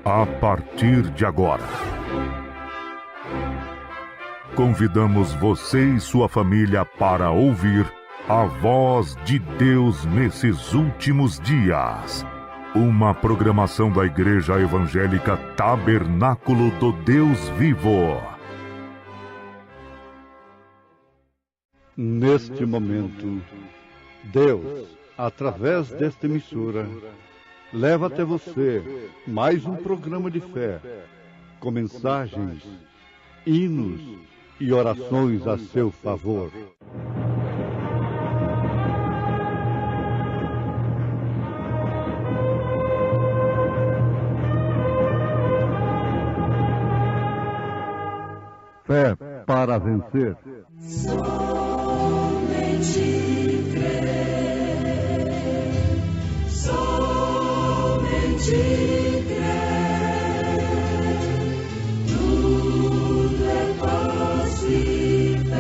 A partir de agora, convidamos você e sua família para ouvir a voz de Deus nesses últimos dias. Uma programação da Igreja Evangélica Tabernáculo do Deus Vivo. Neste momento, Deus, através desta emissora, leva até você mais um programa de fé, com mensagens, hinos e orações a seu favor. Fé para vencer. Somente crer, somente crer, tudo é possível,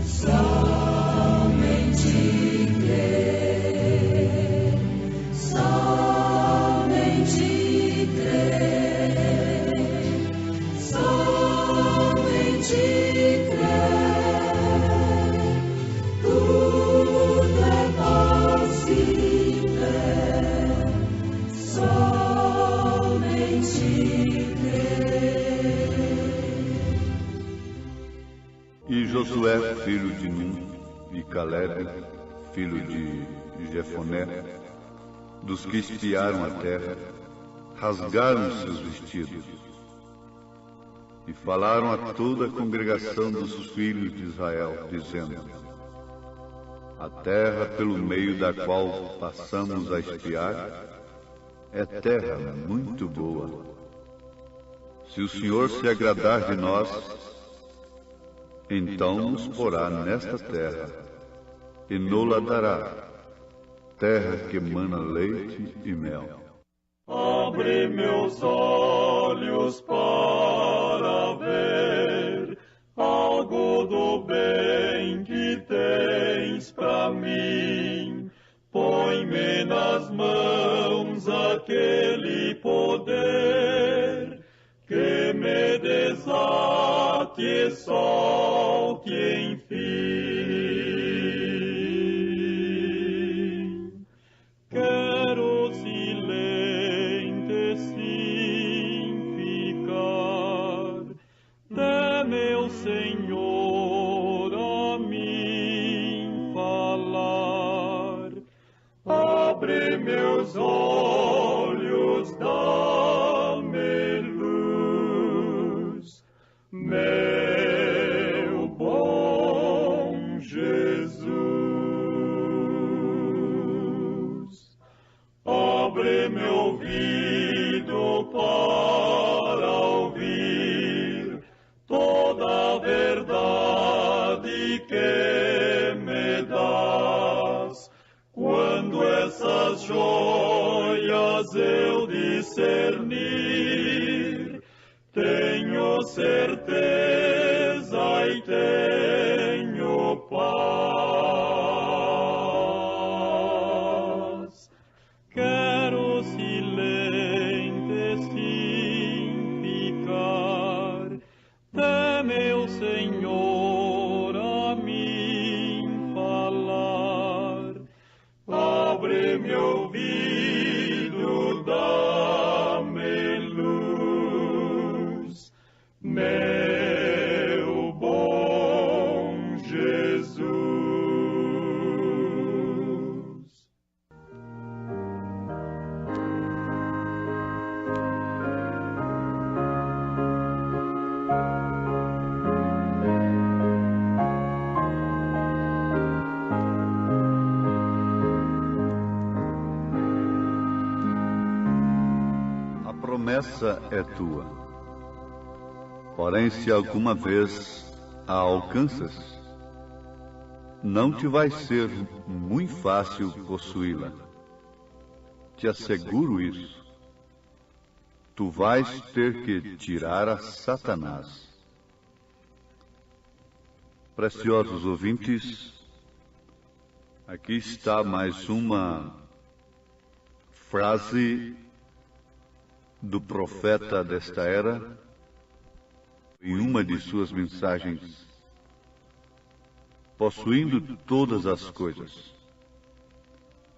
somente crer, somente crer, somente E Josué, filho de Nun, e Caleb, filho de Jefoné, dos que espiaram a terra, rasgaram seus vestidos e falaram a toda a congregação dos filhos de Israel, dizendo: a terra pelo meio da qual passamos a espiar é terra muito boa. Se o Senhor se agradar de nós, então nos porá nesta terra e nos dará, terra que emana leite e mel. Abre meus olhos para ver algo do bem que tens para mim. Põe-me nas mãos aquele poder que me desate e solte enfim. Quero silente sim ficar, de meu Senhor a mim falar. Abre meus olhos, dá-me luz, meu bom Jesus. Abre meu ouvido para ouvir toda a verdade que me dás. Quando essas joias eu discernir, tenho certeza e tenho paz. Quero silente sim ficar, de meu Senhor a mim falar. Abre meu ouvido, dá-me luz, meu bom Jesus. A promessa é tua. Porém, se alguma vez a alcanças, não te vai ser muito fácil possuí-la. Te asseguro isso. Tu vais ter que tirar a Satanás Preciosos ouvintes, aqui está mais uma frase do profeta desta era, em uma de suas mensagens: possuindo todas as coisas.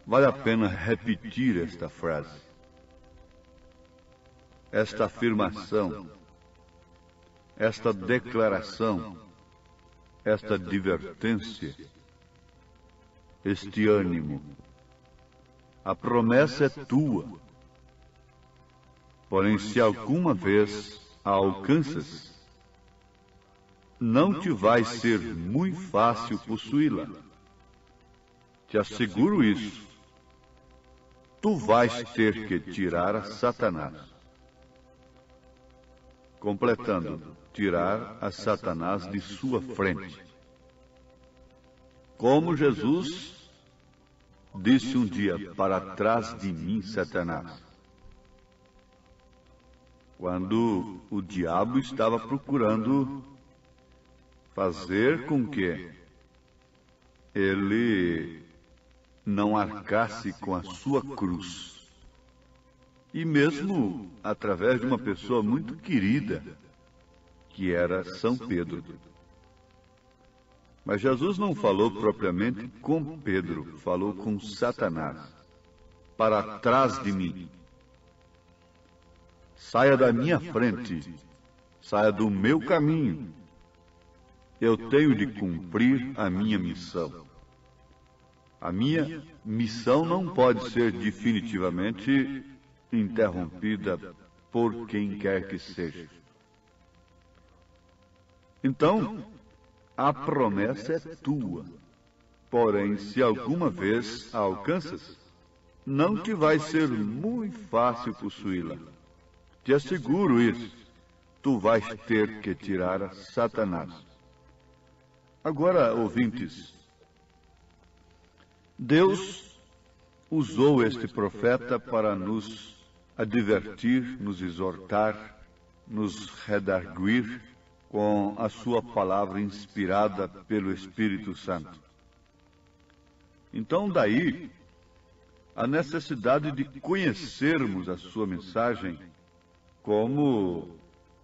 Vale a pena repetir esta frase, esta afirmação, esta declaração, esta advertência, este ânimo. A promessa é tua. Porém, se alguma vez a alcanças, não te vai ser muito fácil possuí-la. Te asseguro isso. Tu vais ter que tirar a Satanás. Completando, tirar a Satanás de sua frente. Como Jesus disse um dia: para trás de mim, Satanás. Quando o diabo estava procurando fazer com que ele não arcasse com a sua cruz. E mesmo através de uma pessoa muito querida, que era São Pedro. Mas Jesus não falou propriamente com Pedro, falou com Satanás. Para trás de mim. Saia da minha frente, saia do meu caminho. Eu tenho de cumprir a minha missão. A minha missão não pode ser definitivamente interrompida por quem quer que seja. Então, a promessa é tua. Porém, se alguma vez a alcanças, não te vai ser muito fácil possuí-la. Te asseguro isso. Tu vais ter que tirar a Satanás. Agora, ouvintes, Deus usou este profeta para nos advertir, nos exortar, nos redarguir com a sua palavra inspirada pelo Espírito Santo. Então, daí, a necessidade de conhecermos a sua mensagem como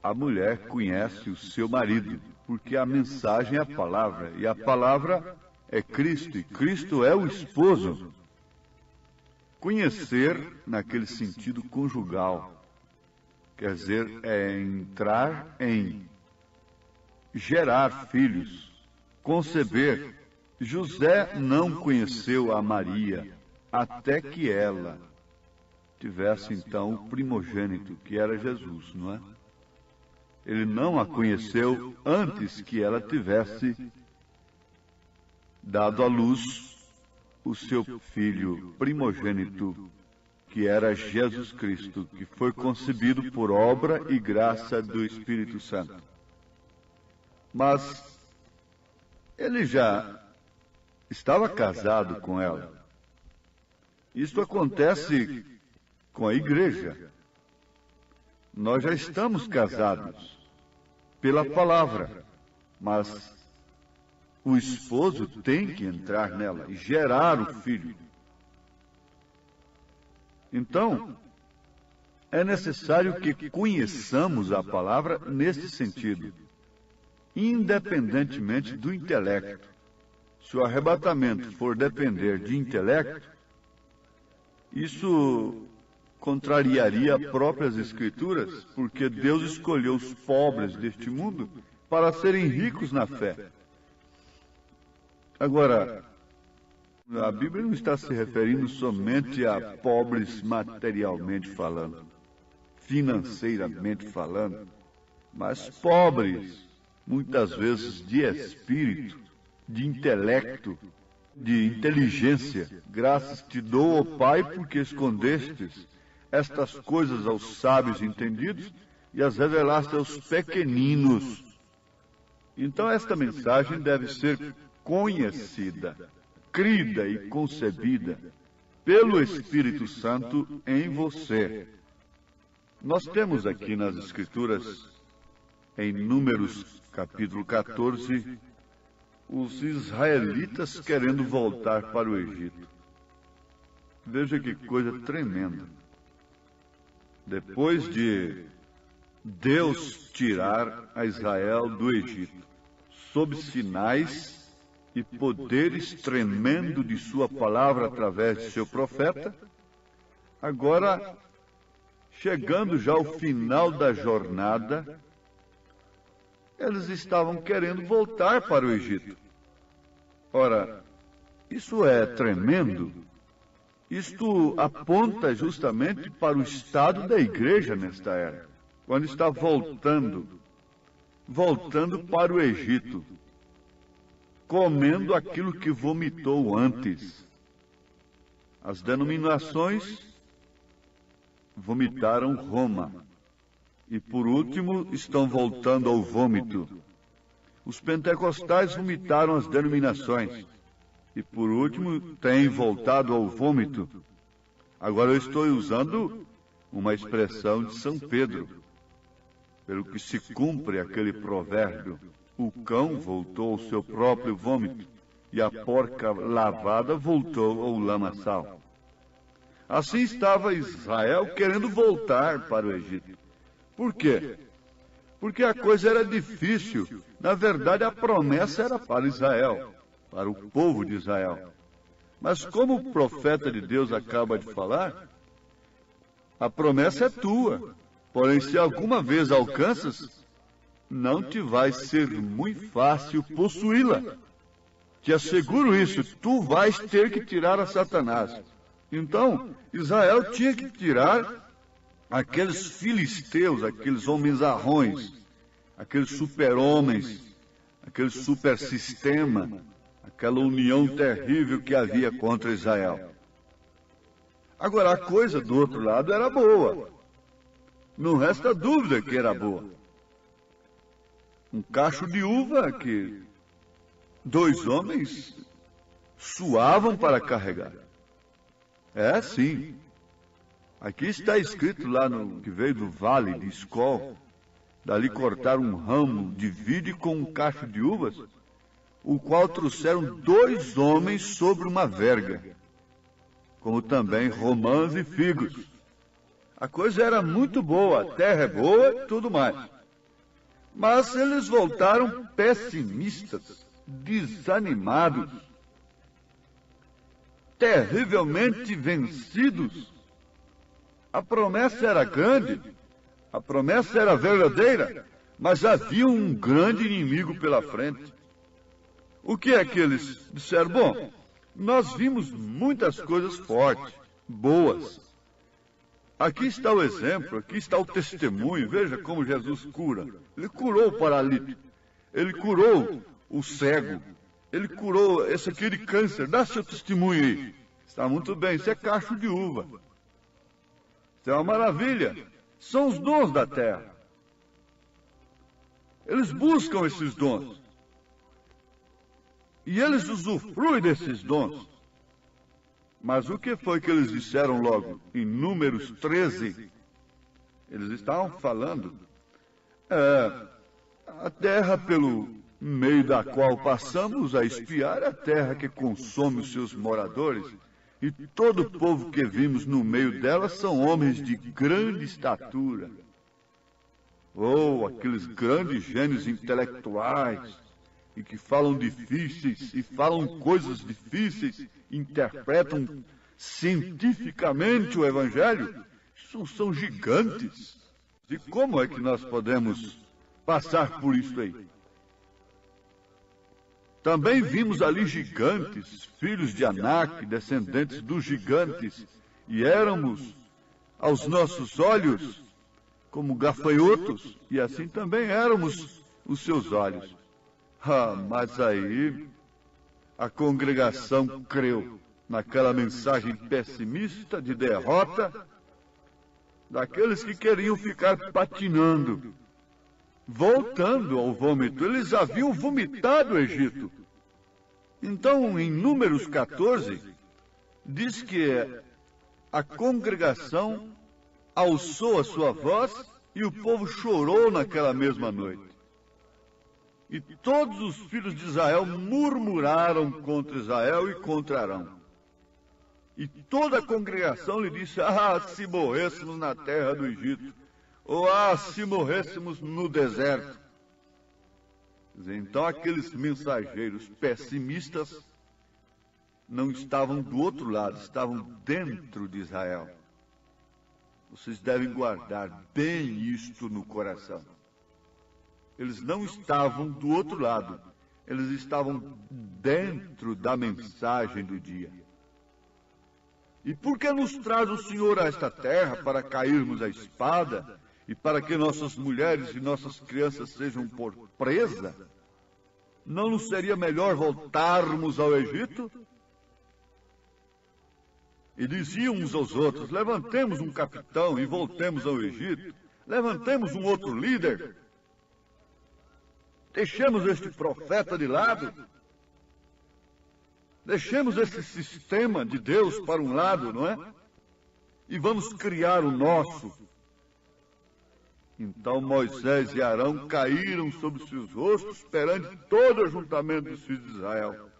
a mulher conhece o seu marido, porque a mensagem é a palavra, e a palavra é Cristo, e Cristo é o esposo. Conhecer naquele sentido conjugal, quer dizer, é entrar em gerar filhos, conceber. José não conheceu a Maria até que ela tivesse então o primogênito, que era Jesus, não é? Ele não a conheceu antes que ela tivesse dado à luz o seu filho primogênito, que era Jesus Cristo, que foi concebido por obra e graça do Espírito Santo. Mas ele já estava casado com ela. Isso acontece com a igreja. Nós já estamos casados pela palavra, mas o esposo tem que entrar nela e gerar o filho. Então, é necessário que conheçamos a palavra nesse sentido, independentemente do intelecto. Se o arrebatamento for depender de intelecto, isso contrariaria as próprias Escrituras, porque Deus escolheu os pobres deste mundo para serem ricos na fé. Agora, a Bíblia não está se referindo somente a pobres materialmente falando, financeiramente falando, mas pobres, muitas vezes de espírito, de intelecto, de inteligência. Graças te dou, ó Pai, porque escondestes estas coisas aos sábios entendidos e as revelaste aos pequeninos. Então esta mensagem deve ser conhecida, crida e concebida pelo Espírito Santo em você. Nós temos aqui nas Escrituras, em Números capítulo 14, os israelitas querendo voltar para o Egito. Veja que coisa tremenda. Depois de Deus tirar a Israel do Egito, sob sinais e poderes tremendo de sua palavra através de seu profeta, agora, chegando já ao final da jornada, eles estavam querendo voltar para o Egito. Ora, isso é tremendo. Isto aponta justamente para o estado da igreja nesta era, quando está voltando para o Egito, comendo aquilo que vomitou antes. As denominações vomitaram Roma. E por último, estão voltando ao vômito. Os pentecostais vomitaram as denominações. E por último, têm voltado ao vômito. Agora eu estou usando uma expressão de São Pedro, pelo que se cumpre aquele provérbio: o cão voltou ao seu próprio vômito, e a porca lavada voltou ao lamaçal. Assim estava Israel querendo voltar para o Egito. Por quê? Porque a coisa era difícil. Na verdade, a promessa era para Israel, para o povo de Israel. Mas como o profeta de Deus acaba de falar, a promessa é tua. Porém, se alguma vez alcanças, não te vai ser muito fácil possuí-la. Te asseguro isso, tu vais ter que tirar a Satanás. Então, Israel tinha que tirar aqueles filisteus, aqueles homens-arrões, aqueles super-homens, aquele super-sistema, aquela união terrível que havia contra Israel. Agora, a coisa do outro lado era boa. Não resta dúvida que era boa. Um cacho de uva que 2 homens suavam para carregar. É, sim. Aqui está escrito lá no que veio do vale de Escol, dali cortaram um ramo de vide com um cacho de uvas, o qual trouxeram 2 homens sobre uma verga, como também romãs e figos. A coisa era muito boa, a terra é boa e tudo mais. Mas eles voltaram pessimistas, desanimados, terrivelmente vencidos. A promessa era grande, a promessa era verdadeira, mas havia um grande inimigo pela frente. O que é que eles disseram? Bom, nós vimos muitas coisas fortes, boas. Aqui está o exemplo, aqui está o testemunho. Veja como Jesus cura. Ele curou o paralítico, ele curou o cego, ele curou esse aqui de câncer. Dá seu testemunho aí. Está muito bem, isso é cacho de uva. Isso é uma maravilha. São os dons da terra. Eles buscam esses dons. E eles usufruem desses dons. Mas o que foi que eles disseram logo? Em Números 13, eles estavam falando, a terra pelo meio da qual passamos a espiar é a terra que consome os seus moradores, e todo o povo que vimos no meio dela são homens de grande estatura. Ou aqueles grandes gênios intelectuais, e que falam difíceis, e falam coisas difíceis, interpretam cientificamente o Evangelho. Isso são gigantes. E como é que nós podemos passar por isso aí? Também vimos ali gigantes, filhos de Anak, descendentes dos gigantes, e éramos, aos nossos olhos, como gafanhotos, e assim também éramos os seus olhos. Mas aí a congregação creu naquela mensagem pessimista de derrota daqueles que queriam ficar patinando, voltando ao vômito. Eles haviam vomitado o Egito. Então, em Números 14, diz que a congregação alçou a sua voz e o povo chorou naquela mesma noite. E todos os filhos de Israel murmuraram contra Israel e contra Arão. E toda a congregação lhe disse: ah, se morrêssemos na terra do Egito, ou ah, se morrêssemos no deserto. Então aqueles mensageiros pessimistas não estavam do outro lado, estavam dentro de Israel. Vocês devem guardar bem isto no coração. Eles não estavam do outro lado, eles estavam dentro da mensagem do dia. E por que nos traz o Senhor a esta terra para cairmos à espada e para que nossas mulheres e nossas crianças sejam por presa? Não nos seria melhor voltarmos ao Egito? E diziam uns aos outros: levantemos um capitão e voltemos ao Egito. Levantemos um outro líder. Deixemos este profeta de lado. Deixemos esse sistema de Deus para um lado, não é? E vamos criar o nosso. Então Moisés e Arão caíram sobre seus rostos perante todo o ajuntamento dos filhos de Israel.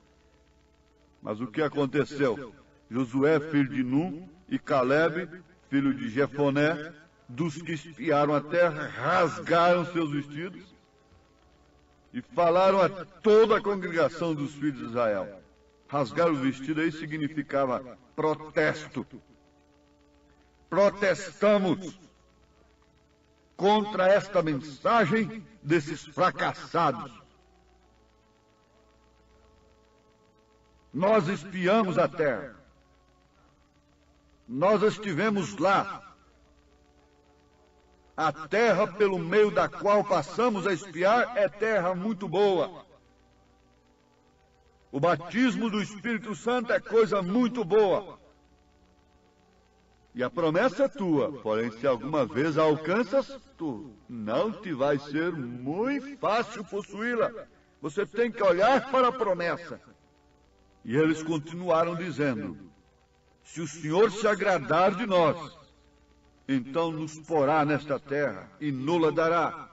Mas o que aconteceu? Josué, filho de Num, e Caleb, filho de Jefoné, dos que espiaram a terra, rasgaram seus vestidos e falaram a toda a congregação dos filhos de Israel. Rasgar o vestido aí significava protesto. Protestamos contra esta mensagem desses fracassados. Nós espiamos a terra. Nós estivemos lá. A terra pelo meio da qual passamos a espiar é terra muito boa. O batismo do Espírito Santo é coisa muito boa. E a promessa é tua, porém se alguma vez a alcanças, tu não te vai ser muito fácil possuí-la. Você tem que olhar para a promessa. E eles continuaram dizendo: se o Senhor se agradar de nós, então nos porá nesta terra e nos dará,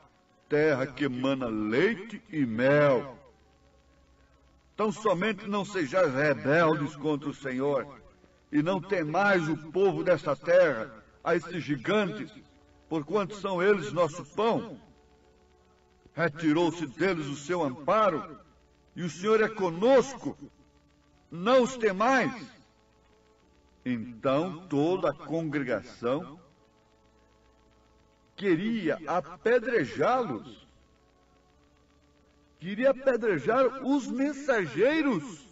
terra que emana leite e mel. Tão somente não sejais rebeldes contra o Senhor, e não temais o povo desta terra, a esses gigantes, porquanto são eles nosso pão. Retirou-se deles o seu amparo, e o Senhor é conosco, não os temais. Então toda a congregação queria apedrejá-los. Queria apedrejar os mensageiros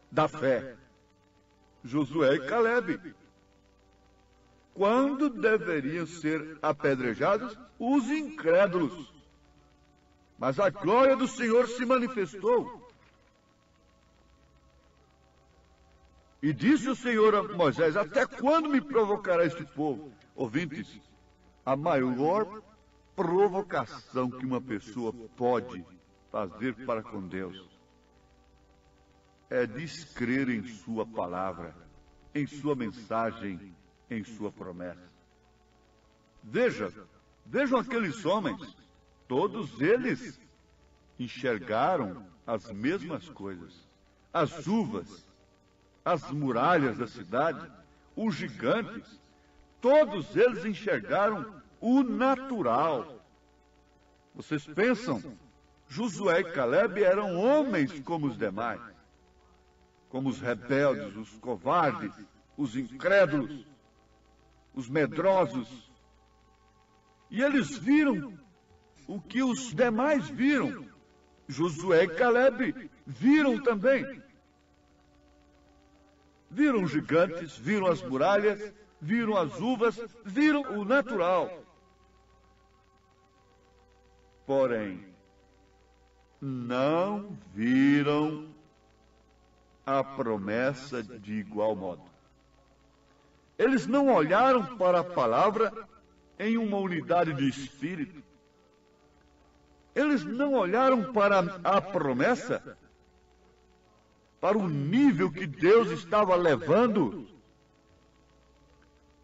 da fé, Josué e Caleb. Quando deveriam ser apedrejados os incrédulos. Mas a glória do Senhor se manifestou. E disse o Senhor a Moisés: até quando me provocará este povo? Ouvintes, a maior provocação que uma pessoa pode fazer para com Deus é descrer em sua palavra, em sua mensagem, em sua promessa. Vejam aqueles homens, todos eles enxergaram as mesmas coisas. As uvas, as muralhas da cidade, os gigantes, todos eles enxergaram o natural. Vocês pensam, Josué e Caleb eram homens como os demais, como os rebeldes, os covardes, os incrédulos, os medrosos. E eles viram o que os demais viram. Josué e Caleb viram também. Viram os gigantes, viram as muralhas, viram as uvas, viram o natural. Porém, não viram a promessa de igual modo. Eles não olharam para a palavra em uma unidade de espírito. Eles não olharam para a promessa, para o nível que Deus estava levando.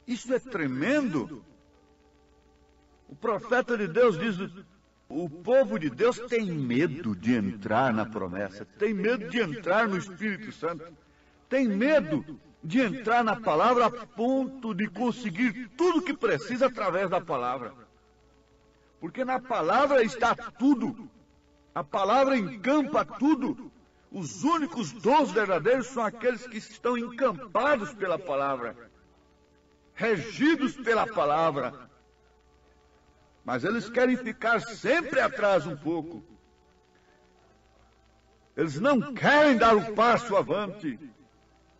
Isso é tremendo. O profeta de Deus diz: O povo de Deus tem medo de entrar na promessa, tem medo de entrar no Espírito Santo, tem medo de entrar na palavra a ponto de conseguir tudo o que precisa através da palavra. Porque na palavra está tudo. A palavra encampa tudo. Os únicos dons verdadeiros são aqueles que estão encampados pela palavra, regidos pela palavra. Mas eles querem ficar sempre atrás um pouco. Eles não querem dar o passo avante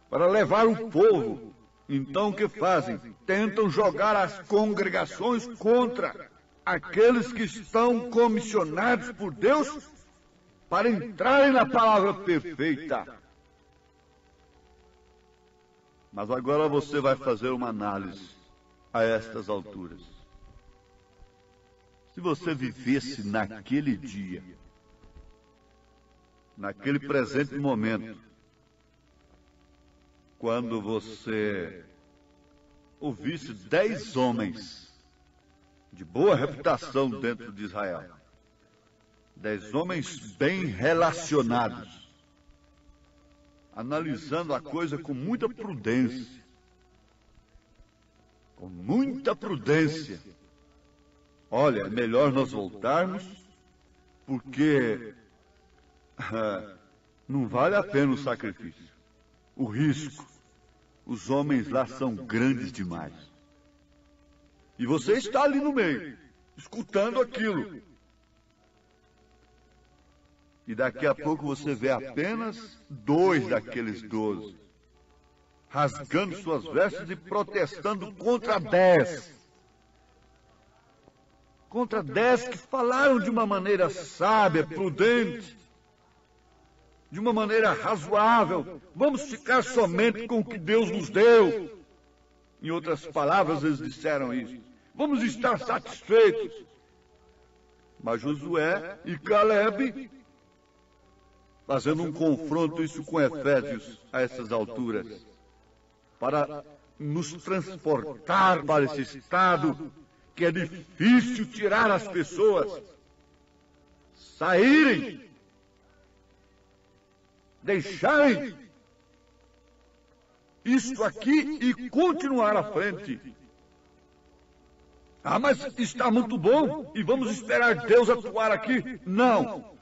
para levar o povo. Então o que fazem? Tentam jogar as congregações contra aqueles que estão comissionados por Deus para entrarem na palavra perfeita. Mas agora você vai fazer uma análise a estas alturas. Se você vivesse naquele dia, naquele presente momento, quando você ouvisse 10 homens de boa reputação dentro de Israel, 10 homens bem relacionados, analisando a coisa com muita prudência, olha, é melhor nós voltarmos, porque não vale a pena o sacrifício, o risco. Os homens lá são grandes demais. E você está ali no meio, escutando aquilo. E daqui a pouco você vê apenas 2 daqueles 12, rasgando suas vestes e protestando contra 10. Contra 10 que falaram de uma maneira sábia, prudente, de uma maneira razoável. Vamos ficar somente com o que Deus nos deu. Em outras palavras, eles disseram isso. Vamos estar satisfeitos. Mas Josué e Caleb, fazendo um confronto isso com Efésios a essas alturas, para nos transportar para esse estado que é difícil tirar as pessoas, saírem, deixarem isto aqui e continuar à frente. Ah, mas está muito bom e vamos esperar Deus atuar aqui. Não,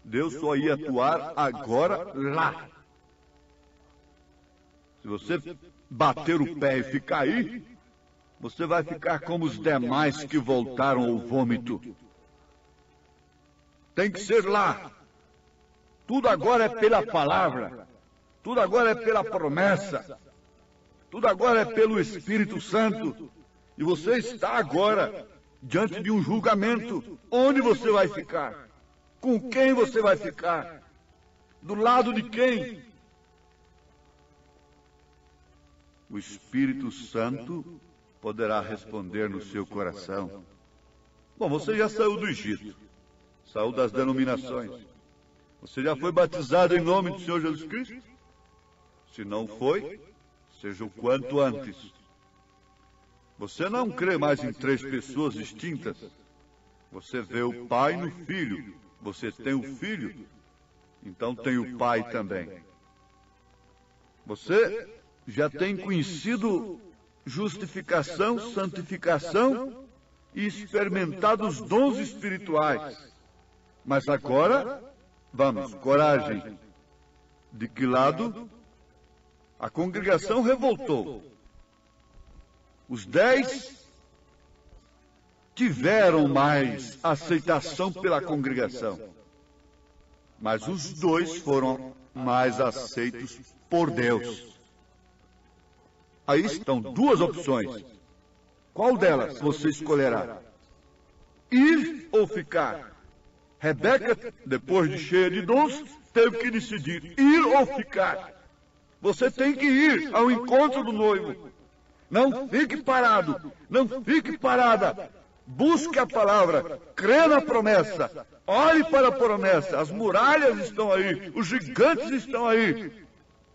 Deus só ia atuar agora lá. Se você bater o pé e ficar aí, você vai ficar como os demais que voltaram ao vômito. Tem que ser lá. Tudo agora é pela palavra. Tudo agora é pela promessa. Tudo agora é pelo Espírito Santo. E você está agora diante de um julgamento. Onde você vai ficar? Com quem você vai ficar? Do lado de quem? O Espírito Santo poderá responder no seu coração. Bom, você já saiu do Egito, saiu das denominações. Você já foi batizado em nome do Senhor Jesus Cristo? Se não foi, seja o quanto antes. Você não crê mais em 3 pessoas distintas. Você vê o Pai no Filho. Você tem o Filho, então tem o Pai também. Você já tem conhecido justificação, santificação e experimentado os dons espirituais. Mas agora, vamos, coragem. De que lado? A congregação revoltou. Os 10 tiveram mais aceitação pela congregação. Mas os 2 foram mais aceitos por Deus. Aí estão 2 opções. Qual delas você escolherá? Ir ou ficar? Rebeca, depois de cheia de dons, teve que decidir ir ou ficar. Você tem que ir ao encontro do noivo. Não fique parado, não fique parada. Busque a palavra, crê na promessa, olhe para a promessa. As muralhas estão aí, os gigantes estão aí,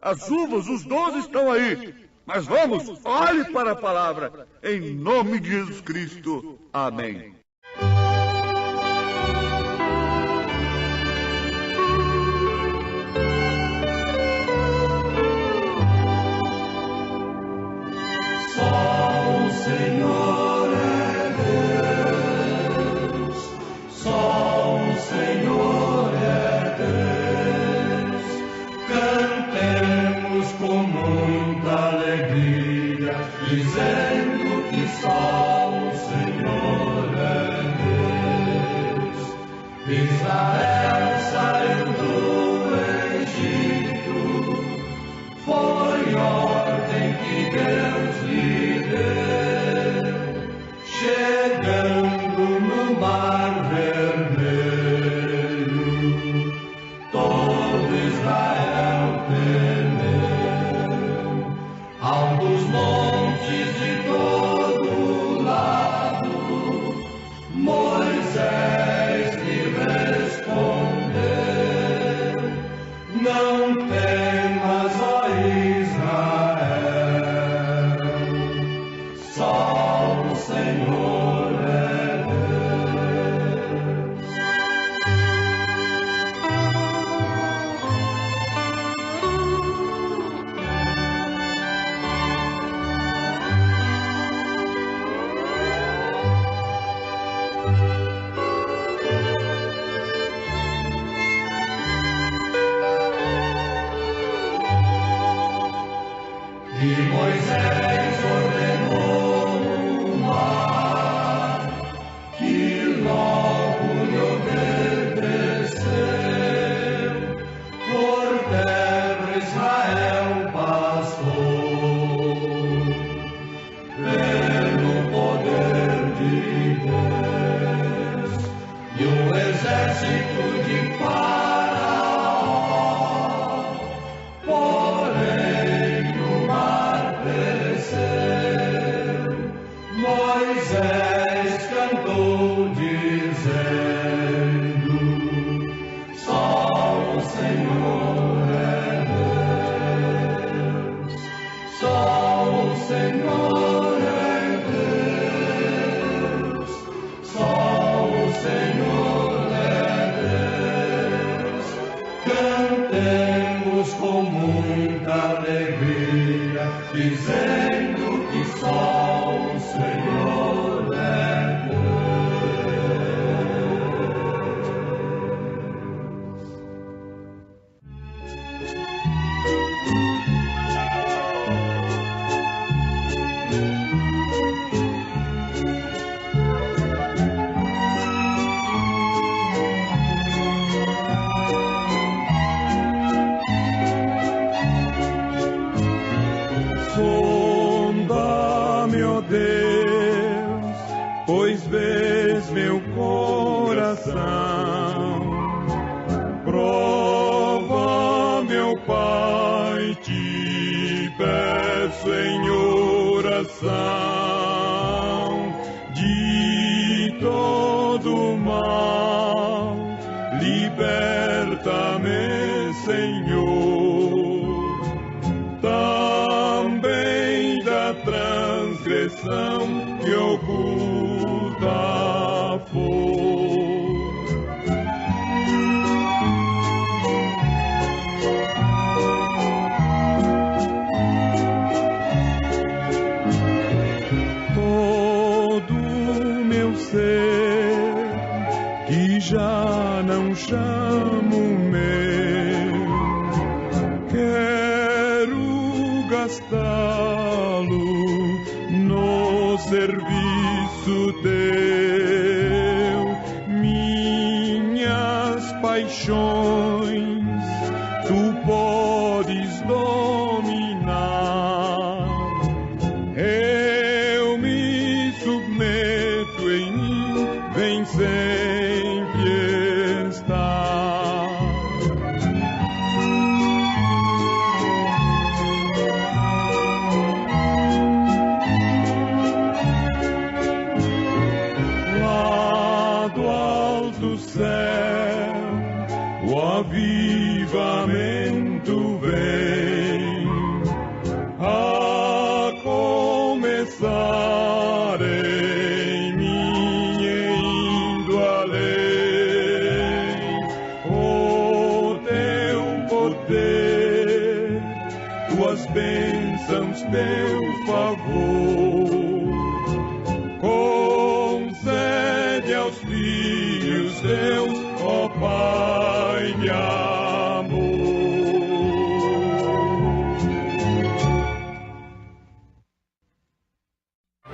as uvas, os dons estão aí. Mas vamos, olhe para a palavra, em nome de Jesus Cristo. Amém.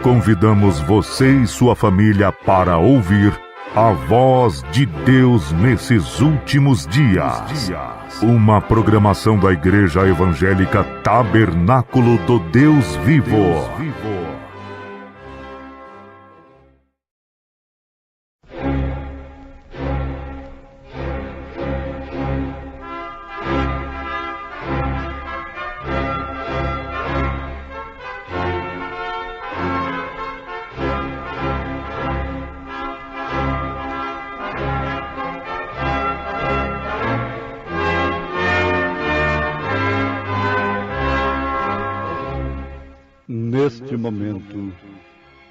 Convidamos você e sua família para ouvir a voz de Deus nesses últimos dias. Uma programação da Igreja Evangélica Tabernáculo do Deus Vivo. neste momento,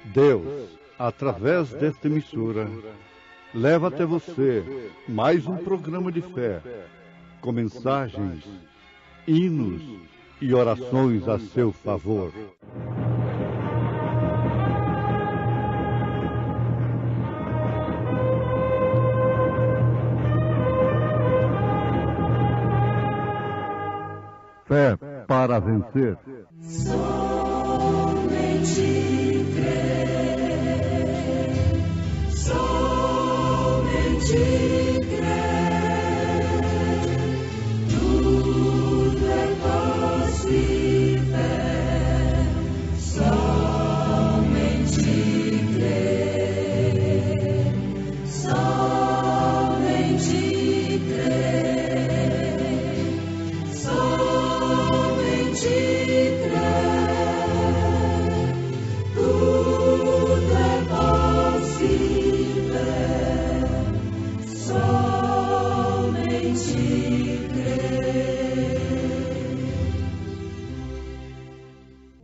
Deus, através desta emissora, leva até você mais um programa de fé, com mensagens, hinos e orações a seu favor. Fé para vencer. Somente crer, somente crer, tudo é possível, somente crer, somente crer, somente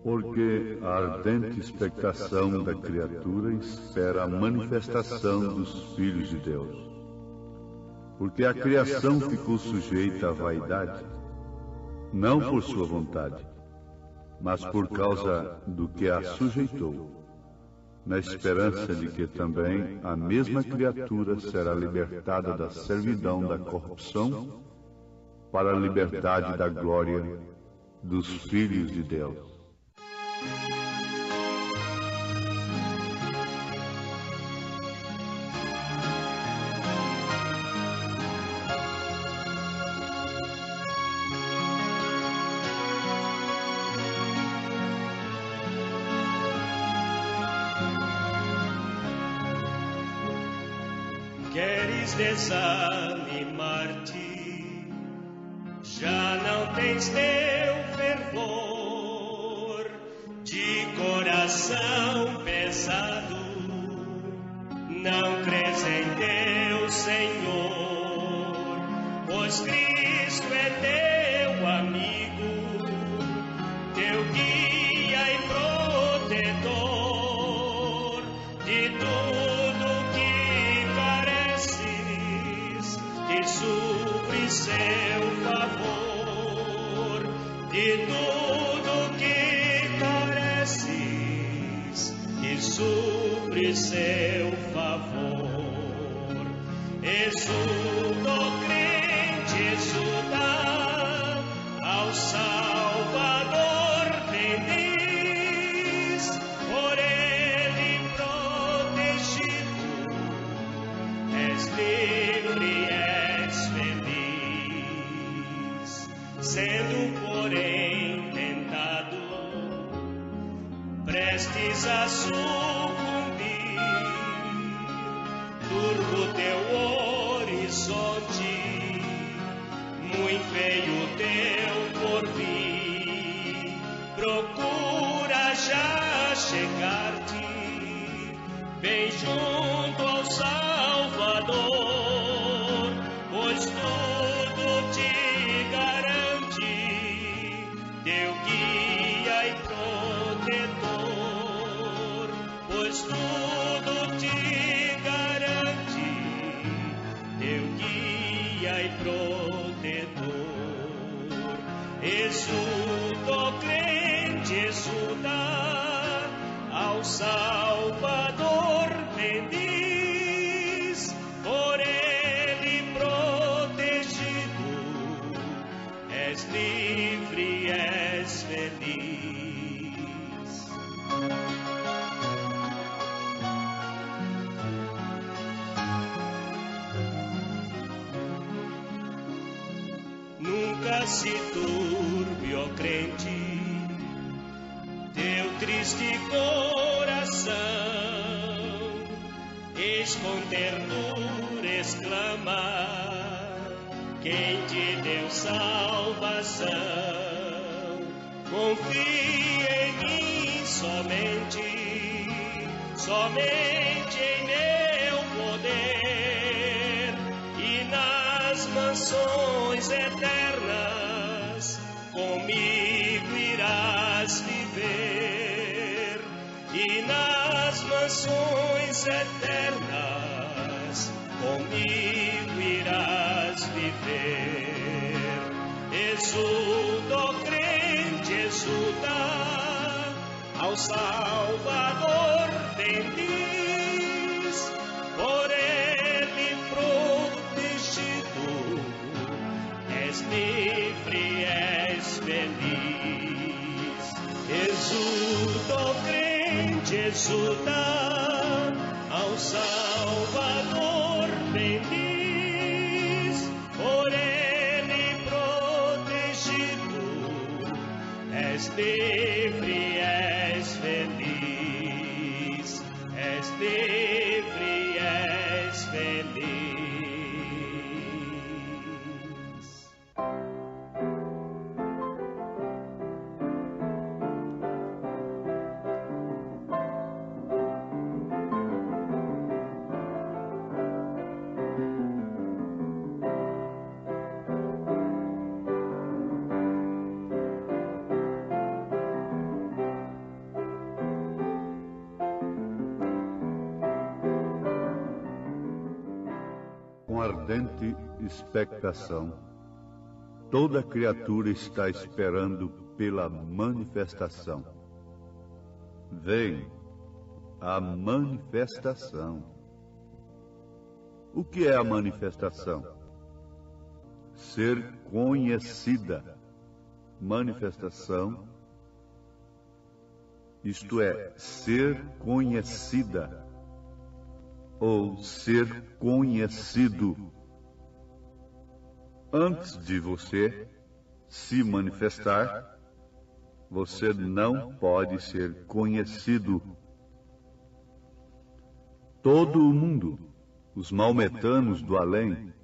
Porque a ardente expectação da criatura espera a manifestação dos filhos de Deus. Porque a criação ficou sujeita à vaidade, não por sua vontade, mas por causa do que a sujeitou, na esperança de que também a mesma criatura será libertada da servidão da corrupção para a liberdade da glória dos filhos de Deus. Queres desanimar-te, já não tens teu fervor, de coração pesado, não crês em teu Senhor, pois Cristo é teu amigo, teu guia e protetor, de tudo que te supre seu favor, de tudo que careces, te supre seu favor. Exulto crente, exulta ao Salvador bendiz, por ele protegido, és livre, sendo, porém, tentado, prestes a sucumbir, turvo teu horizonte, muito feio teu porvir, procura já chegar-te, bem junto ao Salvador, pois tudo te teu guia e protetor, pois tudo te garante, teu guia e protetor. Exulto crente, exulta ao Salvador bendiz, por ele protegido, és livre, és feliz. Nunca se turbe, ó crente, teu triste coração, eis com ternura exclamar quem te deu salvação. Confia em mim somente, somente em meu poder, e nas mansões eternas comigo irás viver. mansões eternas, comigo irás viver. Exulta, ó crente, exulta, ao Salvador bendiz, por ele protegido, és livre, és feliz. Exulta, ó crente, exulta, ao Salvador bendiz, por ele protegido, és livre, és feliz, és livre, és feliz. Com ardente expectação, toda criatura está esperando pela manifestação. Vem a manifestação. O que é a manifestação? Ser conhecida. Manifestação, isto é, ser conhecida, ou ser conhecido. Antes de você se manifestar, você não pode ser conhecido. Todo o mundo, os maometanos do além,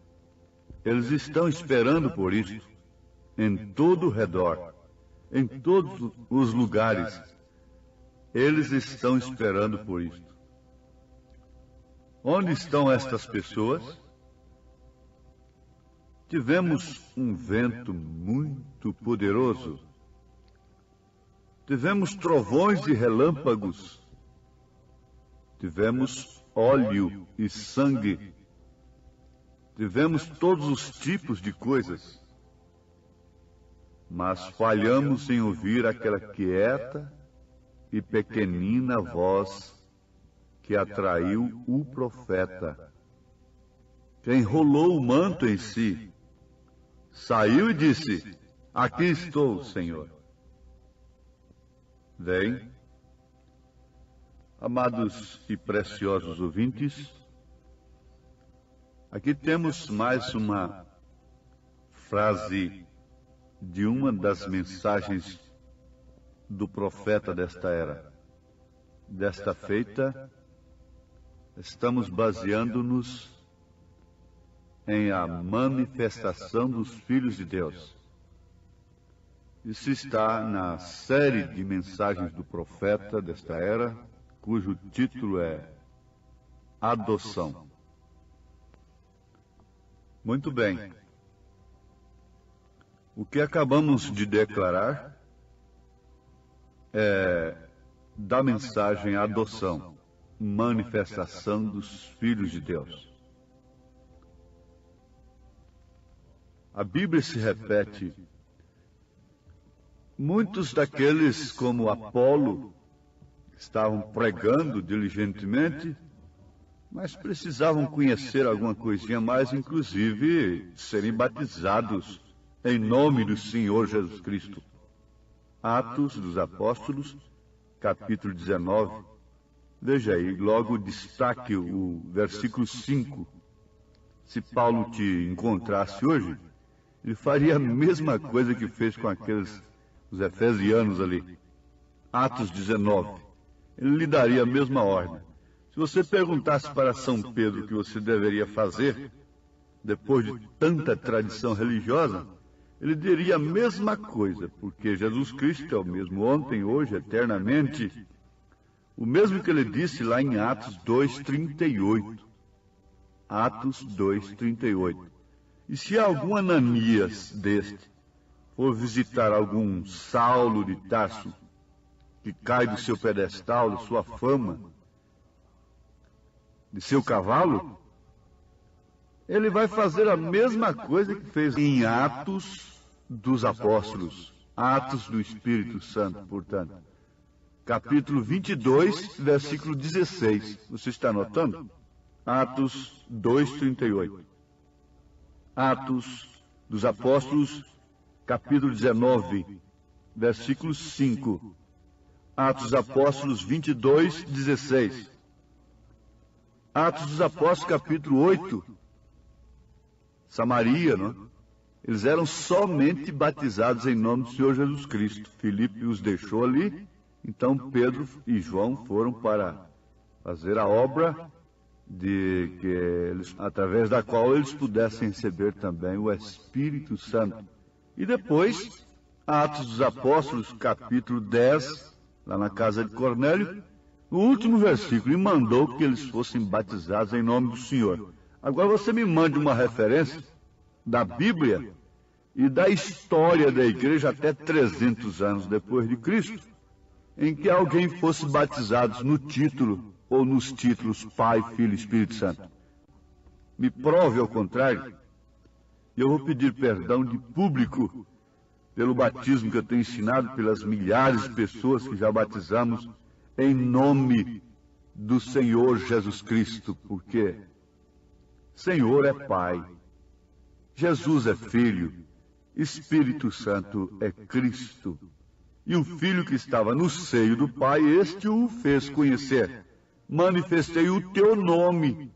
eles estão esperando por isto, em todo o redor, em todos os lugares, eles estão esperando por isto. Onde estão estas pessoas? Tivemos um vento muito poderoso. Tivemos trovões e relâmpagos. Tivemos óleo e sangue. Tivemos todos os tipos de coisas. Mas falhamos em ouvir aquela quieta e pequenina voz que atraiu o profeta, que enrolou o manto em si, saiu e disse: aqui estou, Senhor. Vem, amados e preciosos ouvintes, aqui temos mais uma frase de uma das mensagens do profeta desta era. Desta feita, estamos baseando-nos em a manifestação dos filhos de Deus. Isso está na série de mensagens do profeta desta era, cujo título é Adoção. Muito bem. O que acabamos de declarar é da mensagem Adoção, manifestação dos filhos de Deus. A Bíblia se repete. Muitos daqueles, como Apolo, estavam pregando diligentemente, mas precisavam conhecer alguma coisinha mais, inclusive serem batizados em nome do Senhor Jesus Cristo. Atos dos Apóstolos, capítulo 19. Veja aí, logo destaque o versículo 5. Se Paulo te encontrasse hoje, ele faria a mesma coisa que fez com os efesianos ali. Atos 19. Ele lhe daria a mesma ordem. Se você perguntasse para São Pedro o que você deveria fazer, depois de tanta tradição religiosa, ele diria a mesma coisa, porque Jesus Cristo é o mesmo ontem, hoje, eternamente. O mesmo que ele disse lá em Atos 2:38. Atos 2:38. E se algum Ananias deste for visitar algum Saulo de Tarso, que cai do seu pedestal, da sua fama, de seu cavalo, ele vai fazer a mesma coisa que fez em Atos dos Apóstolos, Atos do Espírito Santo, portanto. Capítulo 22, versículo 16. Você está anotando? Atos 2:38. Atos dos Apóstolos, capítulo 19, versículo 5. Atos dos Apóstolos 22, 16. Atos dos Apóstolos, capítulo 8. Samaria, não? Eles eram somente batizados em nome do Senhor Jesus Cristo. Filipe os deixou ali, então Pedro e João foram para fazer a obra através da qual eles pudessem receber também o Espírito Santo. E depois, Atos dos Apóstolos, capítulo 10, lá na casa de Cornélio, o último versículo, e mandou que eles fossem batizados em nome do Senhor. Agora você me mande uma referência da Bíblia e da história da igreja até 300 anos depois de Cristo, em que alguém fosse batizado no título ou nos títulos Pai, Filho e Espírito Santo. Me prove ao contrário, e eu vou pedir perdão de público pelo batismo que eu tenho ensinado, pelas milhares de pessoas que já batizamos em nome do Senhor Jesus Cristo, porque Senhor é Pai, Jesus é Filho, Espírito Santo é Cristo. E o Filho que estava no seio do Pai, este o fez conhecer. Manifestei o teu nome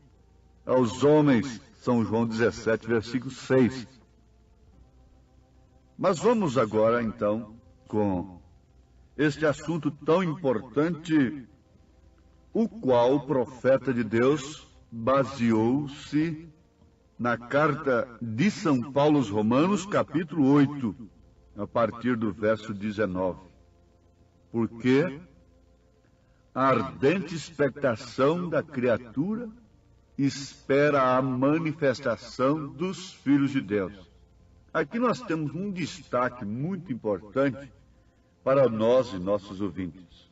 aos homens. São João 17, versículo 6. Mas vamos agora, então, com este assunto tão importante, o qual o profeta de Deus baseou-se na carta de São Paulo aos Romanos, capítulo 8, a partir do verso 19. Porque a ardente expectação da criatura espera a manifestação dos filhos de Deus. Aqui nós temos um destaque muito importante para nós e nossos ouvintes.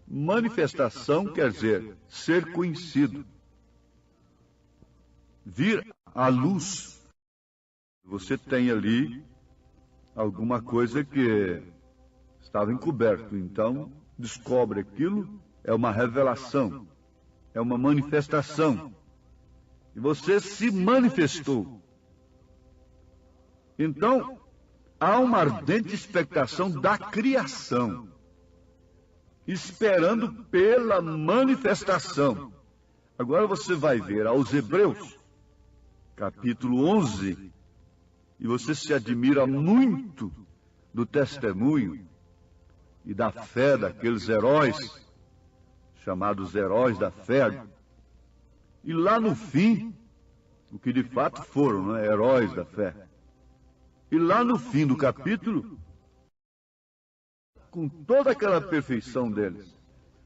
Manifestação quer dizer ser conhecido, vir à luz. Você tem ali alguma coisa que estava encoberto, então descobre aquilo, é uma revelação, é uma manifestação. E você se manifestou. Então, há uma ardente expectação da criação, esperando pela manifestação. Agora você vai ver aos Hebreus, capítulo 11, e você se admira muito do testemunho e da fé daqueles heróis, chamados heróis da fé. E lá no fim, o que de fato foram, não é? Heróis da fé. E lá no fim do capítulo, com toda aquela perfeição deles,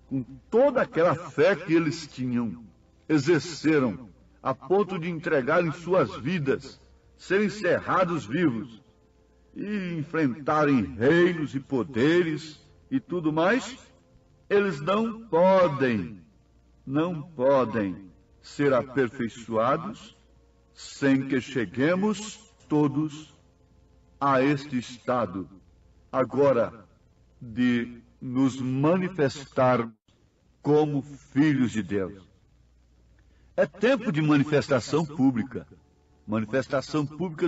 com toda aquela fé que eles tinham, exerceram a ponto de entregarem suas vidas, serem cerrados vivos e enfrentarem reinos e poderes e tudo mais, eles não podem ser aperfeiçoados sem que cheguemos todos a este estado agora de nos manifestar como filhos de Deus. É tempo de manifestação pública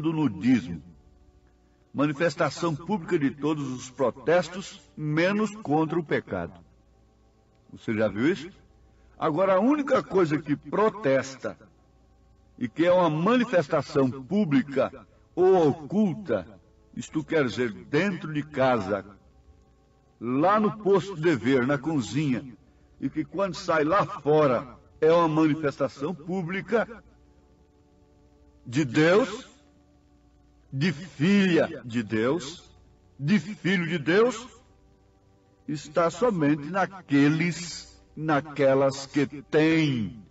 do nudismo, manifestação pública de todos os protestos, menos contra o pecado. Você já viu isso? Agora, a única coisa que protesta e que é uma manifestação pública ou oculta, isto quer dizer, dentro de casa, lá no posto de dever, na cozinha, e que quando sai lá fora é uma manifestação pública de Deus, de filha de Deus, de filho de Deus, está somente naquelas que têm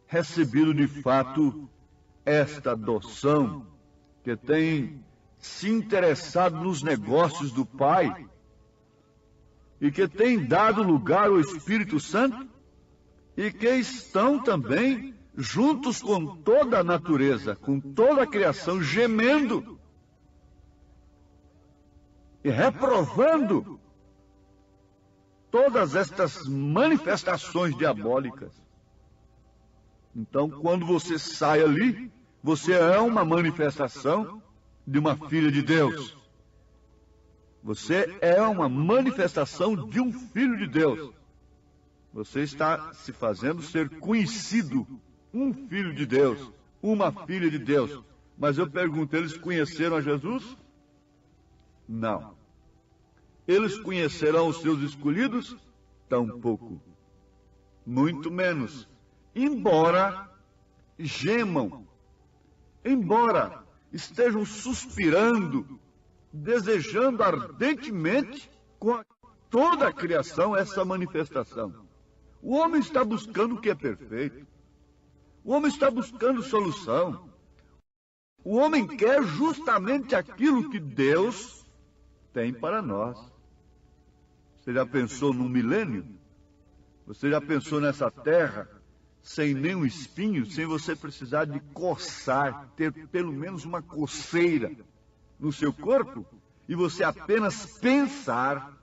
recebido de fato esta adoção, que têm se interessado nos negócios do Pai e que têm dado lugar ao Espírito Santo e que estão também juntos com toda a natureza, com toda a criação, gemendo e reprovando todas estas manifestações diabólicas. Então, quando você sai ali, você é uma manifestação de uma filha de Deus. Você é uma manifestação de um filho de Deus. Você está se fazendo ser conhecido, um filho de Deus, uma filha de Deus. Mas eu pergunto, eles conheceram a Jesus? Não. Eles conhecerão os seus escolhidos? Tampouco. Muito menos. Embora gemam, embora estejam suspirando, desejando ardentemente com toda a criação essa manifestação. O homem está buscando o que é perfeito. O homem está buscando solução. O homem quer justamente aquilo que Deus tem para nós. Você já pensou num milênio? Você já pensou nessa terra sem nenhum espinho, sem você precisar de coçar, ter pelo menos uma coceira no seu corpo, e você apenas pensar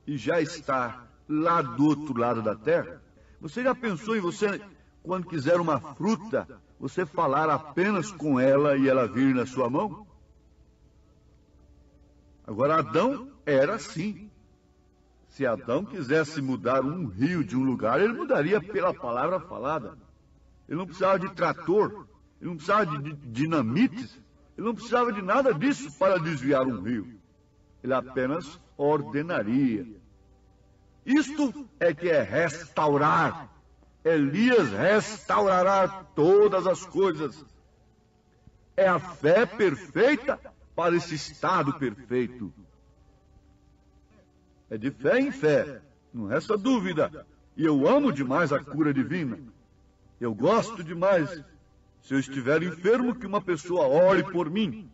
e já está lá do outro lado da terra? Você já pensou em você, quando quiser uma fruta, você falar apenas com ela e ela vir na sua mão? Agora, Adão era assim. Se Adão quisesse mudar um rio de um lugar, ele mudaria pela palavra falada. Ele não precisava de trator, ele não precisava de dinamites, ele não precisava de nada disso para desviar um rio. Ele apenas ordenaria. Isto é que é restaurar. Elias restaurará todas as coisas. É a fé perfeita para esse estado perfeito. É de fé em fé, não resta dúvida. E eu amo demais a cura divina. Eu gosto demais, se eu estiver enfermo, que uma pessoa ore por mim.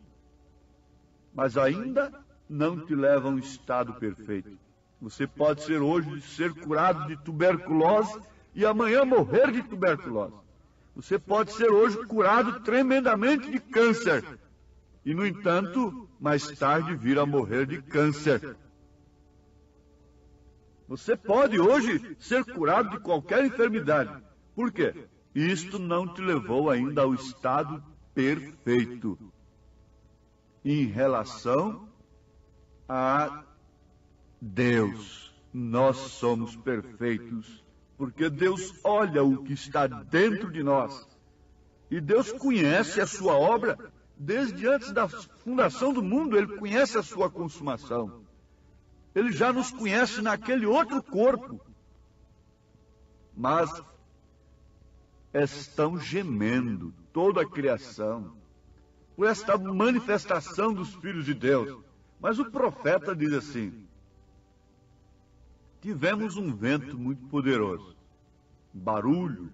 Mas ainda não te leva a um estado perfeito. Você pode ser hoje ser curado de tuberculose e amanhã morrer de tuberculose. Você pode ser hoje curado tremendamente de câncer e, no entanto, mais tarde vir a morrer de câncer. Você pode hoje ser curado de qualquer enfermidade. Por quê? Isto não te levou ainda ao estado perfeito em relação a Deus. Nós somos perfeitos porque Deus olha o que está dentro de nós. E Deus conhece a sua obra desde antes da fundação do mundo. Ele conhece a sua consumação. Ele já nos conhece naquele outro corpo. Mas estão gemendo toda a criação por esta manifestação dos filhos de Deus. Mas o profeta diz assim: tivemos um vento muito poderoso, barulho,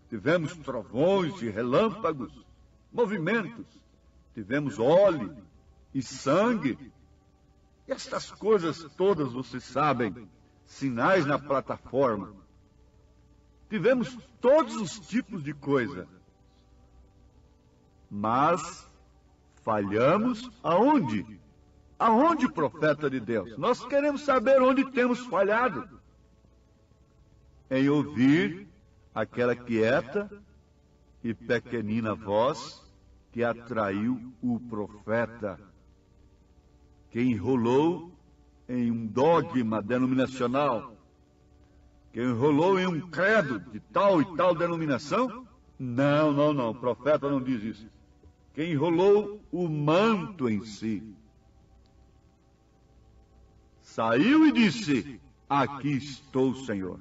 tivemos trovões e relâmpagos, movimentos, tivemos óleo e sangue. E estas coisas todas, vocês sabem, sinais na plataforma. Tivemos todos os tipos de coisa. Mas falhamos aonde? Aonde, profeta de Deus? Nós queremos saber onde temos falhado. Em ouvir aquela quieta e pequenina voz que atraiu o profeta, que enrolou em um dogma denominacional, que enrolou em um credo de tal e tal denominação. Não, o profeta não diz isso. Que enrolou o manto em si. Saiu e disse: aqui estou, Senhor.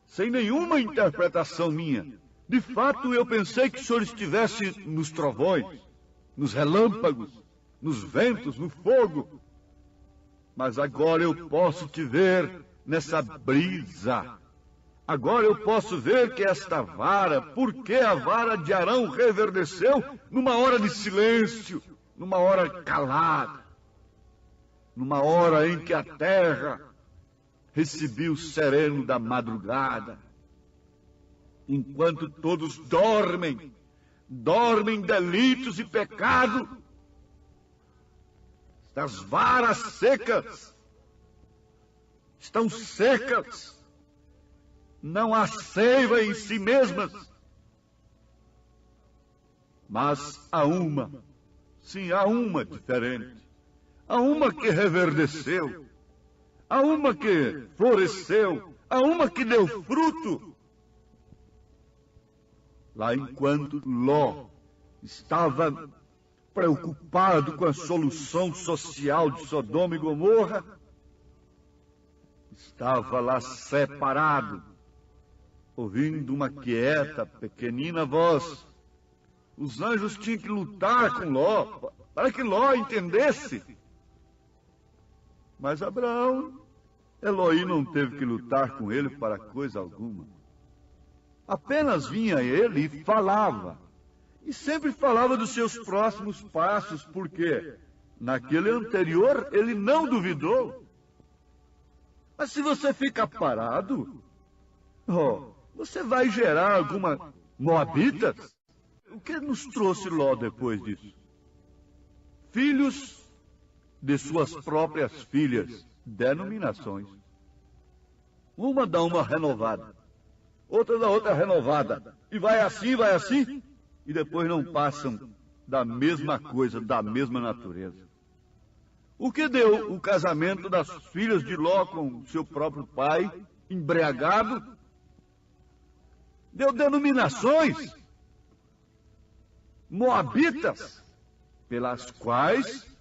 Sem nenhuma interpretação minha. De fato, eu pensei que o Senhor estivesse nos trovões, nos relâmpagos, nos ventos, no fogo. Mas agora eu posso te ver nessa brisa. Agora eu posso ver que esta vara, porque a vara de Arão reverdeceu numa hora de silêncio, numa hora calada, numa hora em que a terra recebi o sereno da madrugada. Enquanto todos dormem delitos e pecado, as varas secas estão secas, não há seiva em si mesmas, mas há uma, sim, há uma diferente, há uma que reverdeceu, há uma que floresceu, há uma que deu fruto. Lá enquanto Ló estava preocupado com a solução social de Sodoma e Gomorra, estava lá separado, ouvindo uma quieta, pequenina voz. Os anjos tinham que lutar com Ló, para que Ló entendesse. Mas Abraão, Eloí não teve que lutar com ele para coisa alguma. Apenas vinha ele e falava. E sempre falava dos seus próximos passos, porque naquele anterior ele não duvidou. Mas se você ficar parado, você vai gerar alguma moabitas? O que nos trouxe Ló depois disso? Filhos de suas próprias filhas, denominações. Uma dá uma renovada, outra da outra renovada, e vai assim, e depois não passam da mesma coisa, da mesma natureza. O que deu o casamento das filhas de Ló com seu próprio pai, embriagado? Deu denominações, moabitas, pelas quais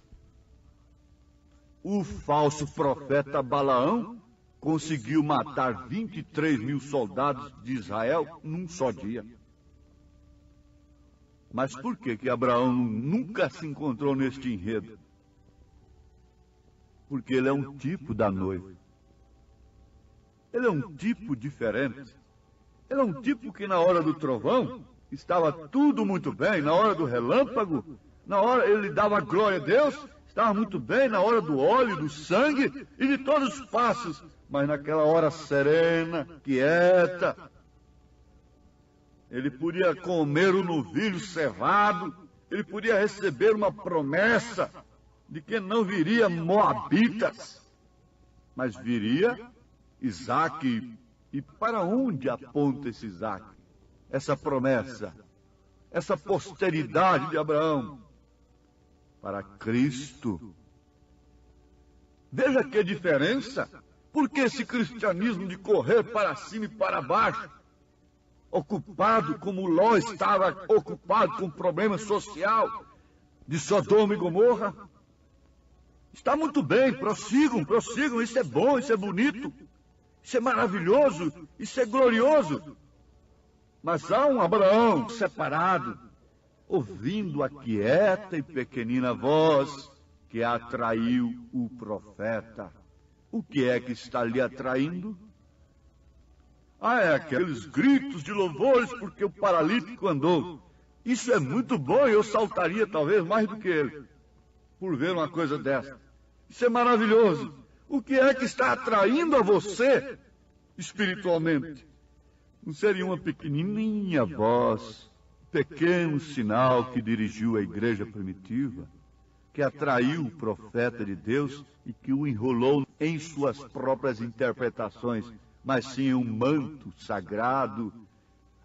o falso profeta Balaão conseguiu matar 23 mil soldados de Israel num só dia. Mas por que Abraão nunca se encontrou neste enredo? Porque ele é um tipo da noiva. Ele é um tipo diferente. Ele é um tipo que na hora do trovão estava tudo muito bem, na hora do relâmpago, na hora ele dava glória a Deus, estava muito bem, na hora do óleo, do sangue e de todos os passos, mas naquela hora serena, quieta, ele podia comer o novilho cevado, ele podia receber uma promessa de que não viria moabitas, mas viria Isaque. E para onde aponta esse Isaque? Essa promessa, essa posteridade de Abraão? Para Cristo. Veja que diferença. Por que esse cristianismo de correr para cima e para baixo? Ocupado como Ló estava ocupado com o problema social de Sodoma e Gomorra? Está muito bem, prossigam, isso é bom, isso é bonito, isso é maravilhoso, isso é glorioso. Mas há um Abraão separado, ouvindo a quieta e pequenina voz que atraiu o profeta. O que é que está lhe atraindo? É aqueles gritos de louvores porque o paralítico andou. Isso é muito bom e eu saltaria talvez mais do que ele, por ver uma coisa dessa. Isso é maravilhoso. O que é que está atraindo a você espiritualmente? Não seria uma pequenininha voz, pequeno sinal que dirigiu a igreja primitiva, que atraiu o profeta de Deus e que o enrolou em suas próprias interpretações, mas sim um manto sagrado,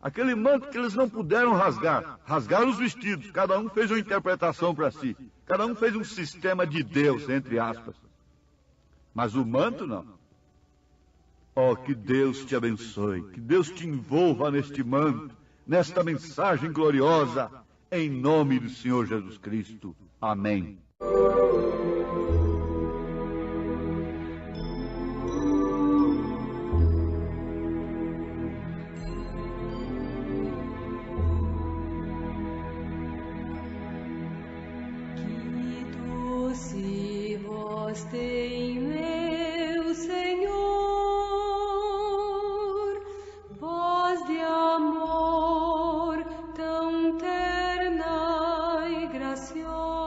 aquele manto que eles não puderam rasgar, rasgaram os vestidos, cada um fez uma interpretação para si, cada um fez um sistema de Deus, entre aspas, mas o manto não. Que Deus te abençoe, que Deus te envolva neste manto, nesta mensagem gloriosa, em nome do Senhor Jesus Cristo. Amém. Graciosa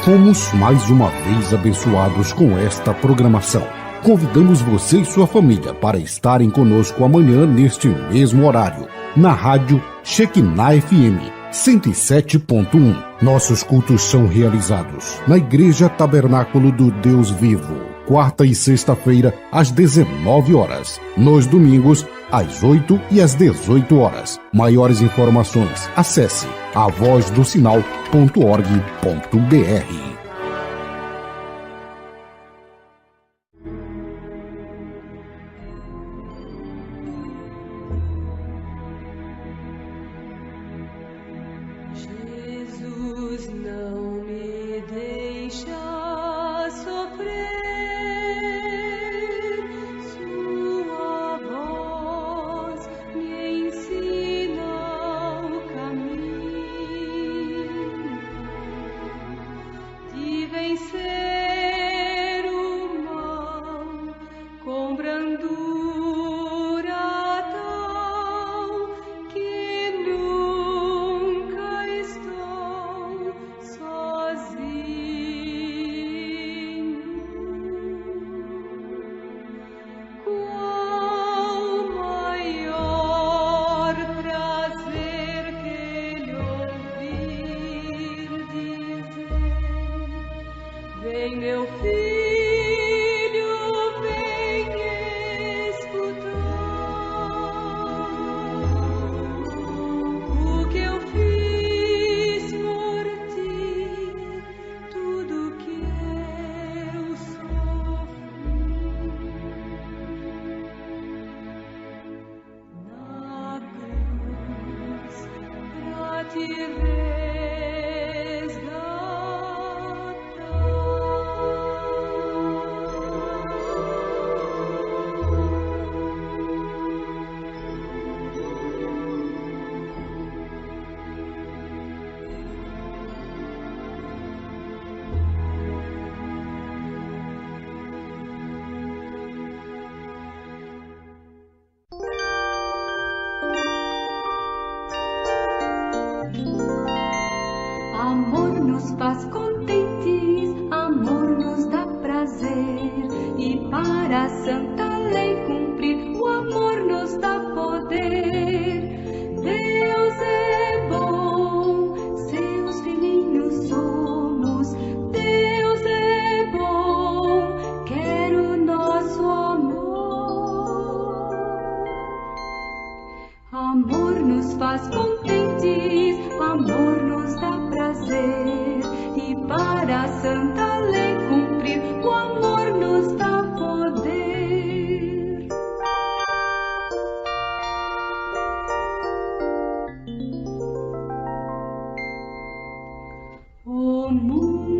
Fomos mais uma vez abençoados com esta programação. Convidamos você e sua família para estarem conosco amanhã neste mesmo horário, na rádio Shekinah FM 107.1. Nossos cultos são realizados na Igreja Tabernáculo do Deus Vivo, quarta e sexta-feira às 19 horas, nos domingos às 8 e às 18 horas. Maiores informações, acesse avozdosinal.org.br. Jesus não me deixa sofrer, sua voz me ensina o caminho de vencer o mal com brandura tal que nunca estou sozinho. Qual maior prazer que ele ouvir dizer: vem, meu filho, vem escutar o que eu fiz por ti, tudo que eu sofri na cruz pra te Amor nos faz contentes, amor nos dá prazer, e para a santa lei cumprir, o amor nos dá poder. Deus é bom, seus filhinhos somos. Deus é bom, quer o nosso amor. Amor nos faz contentes, amor nos dá prazer, e para a santa lei cumprir, o amor nos dá poder. O mundo